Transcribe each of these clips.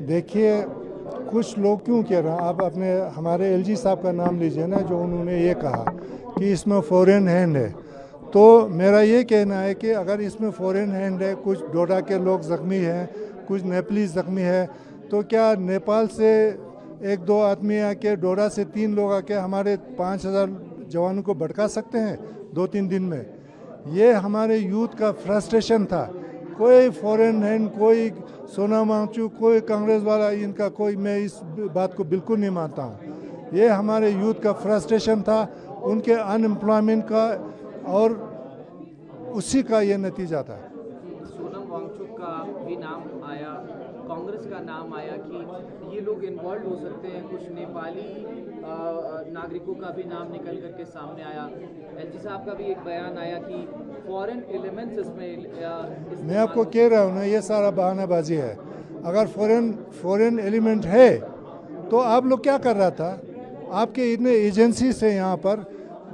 देखिए, कुछ लोग क्यों कह रहे हैं, आप अपने हमारे एलजी साहब का नाम लीजिए ना, जो उन्होंने ये कहा कि इसमें फॉरेन हैंड है। तो मेरा ये कहना है कि अगर इसमें फॉरेन हैंड है, कुछ डोडा के लोग ज़ख्मी हैं, कुछ नेपालीज ज़ख्मी है, तो क्या नेपाल से एक दो आदमी आके, डोडा से 3 लोग आके हमारे 5,000 जवानों को भड़का सकते हैं 2-3 दिन में? ये हमारे यूथ का फ्रस्ट्रेशन था। कोई फॉरेन हैंड, कोई सोना मांगचू, कोई कांग्रेस वाला, इनका कोई, मैं इस बात को बिल्कुल नहीं मानता हूँ। ये हमारे यूथ का फ्रस्ट्रेशन था, उनके अनएम्प्लॉयमेंट का, और उसी का ये नतीजा था। सोनम वांगचुक का भी नाम आया, कांग्रेस का नाम आया कि ये लोग इन्वॉल्व हो सकते हैं। कुछ नेपाली नागरिकों का भी नाम निकल करके सामने आया। एलजी साहब का भी एक बयान आया कि फॉरेन एलिमेंट्स इसमें मैं आपको कह रहा हूँ ना, ये सारा बहानाबाजी है। अगर फॉरेन एलिमेंट है तो आप लोग क्या कर रहा था? आपके इतने एजेंसीज है यहाँ पर,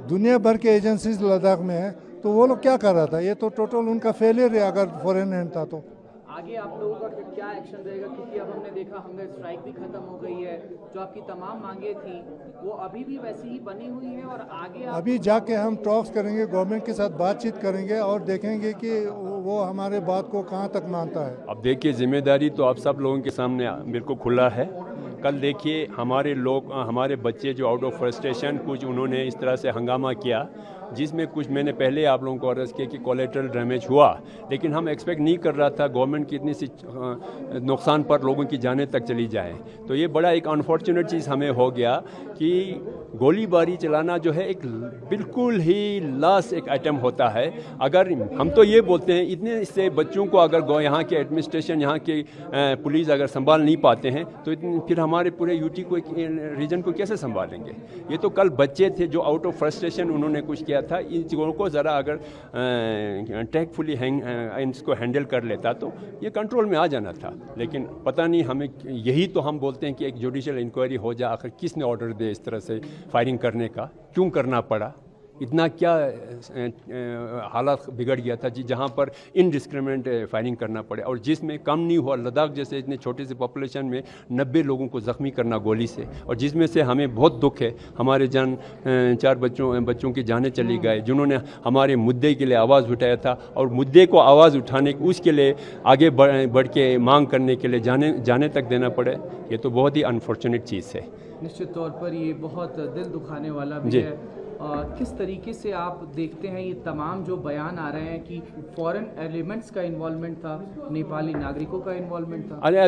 दुनिया भर के एजेंसीज लद्दाख में है, तो वो लोग क्या कर रहा था? ये तो टोटल उनका फेलियर है अगर फॉरेन हैंड था तो। आगे आप लोगों का क्या एक्शन रहेगा? क्योंकि अब हमने देखा हंगर स्ट्राइक भी खत्म हो गई है, जो आपकी तमाम मांगे थी वो अभी भी वैसी ही बनी हुई है, और आगे अभी जाके हम टॉक्स करेंगे, गवर्नमेंट के साथ बातचीत करेंगे और देखेंगे कि वो हमारे बात को कहाँ तक मानता है। अब देखिए, जिम्मेदारी तो आप सब लोगों के सामने बिल्कुल खुला है। कल देखिए, हमारे लोग, हमारे बच्चे जो आउट ऑफ फ्रस्ट्रेशन कुछ उन्होंने इस तरह से हंगामा किया, जिसमें कुछ मैंने पहले आप लोगों को अर्ज़ किया कि कोलेटरल डैमेज हुआ, लेकिन हम एक्सपेक्ट नहीं कर रहा था गवर्नमेंट की इतनी सी नुकसान पर लोगों की जानें तक चली जाए। तो ये बड़ा एक अनफॉर्चुनेट चीज़ हमें हो गया कि गोलीबारी चलाना जो है एक बिल्कुल ही लास्ट एक आइटम होता है। अगर हम तो ये बोलते हैं, इतने से बच्चों को अगर यहाँ के एडमिनिस्ट्रेशन, यहाँ के पुलिस अगर संभाल नहीं पाते हैं तो फिर हमारे पूरे यूटी को, रीजन को कैसे संभालेंगे? ये तो कल बच्चे थे जो आउट ऑफ फ्रस्ट्रेशन उन्होंने कुछ किया था। इन चीज़ों को ज़रा अगर टेकफुली इसको हैंडल कर लेता तो ये कंट्रोल में आ जाना था। लेकिन पता नहीं, हमें यही तो हम बोलते हैं कि एक जुडिशियल इंक्वायरी हो जाए, आखिर किसने ऑर्डर दे इस तरह से फायरिंग करने का, क्यों करना पड़ा, इतना क्या हालात बिगड़ गया था जी जहाँ पर इनडिस्क्रिमिनेट फायरिंग करना पड़े, और जिसमें कम नहीं हुआ लद्दाख जैसे इतने छोटे से पॉपुलेशन में 90 लोगों को ज़ख्मी करना गोली से, और जिसमें से हमें बहुत दुख है, हमारे 4 बच्चों की जानें चली गए जिन्होंने हमारे मुद्दे के लिए आवाज़ उठाया था, और मुद्दे को आवाज़ उठाने उसके लिए आगे बढ़ के मांग करने के लिए जाने तक देना पड़े। ये तो बहुत ही अनफॉर्चुनेट चीज़ है। निश्चित तौर पर ये बहुत दिल दुखाने वाला भी है। किस तरीके से आप देखते हैं ये तमाम जो बयान आ रहे हैं कि फॉरेन एलिमेंट्स का इन्वॉल्वमेंट था, नेपाली नागरिकों का इन्वॉल्वमेंट था? अरे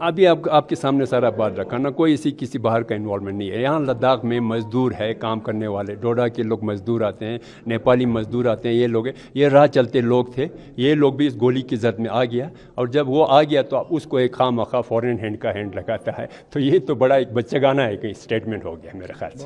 अभी आपके सामने सारा बात रखा ना, कोई किसी बाहर का इन्वॉल्वमेंट नहीं है। यहाँ लद्दाख में मज़दूर है, काम करने वाले, डोडा के लोग मज़दूर आते हैं, नेपाली मज़दूर आते हैं, ये राह चलते लोग थे। ये लोग भी इस गोली की जद में आ गया, और जब वो आ गया तो उसको एक खामखा फॉरेन हैंड का हैंड लगाता है। तो ये तो बड़ा एक बच्चेगाना एक स्टेटमेंट हो गया मेरे ख्याल से।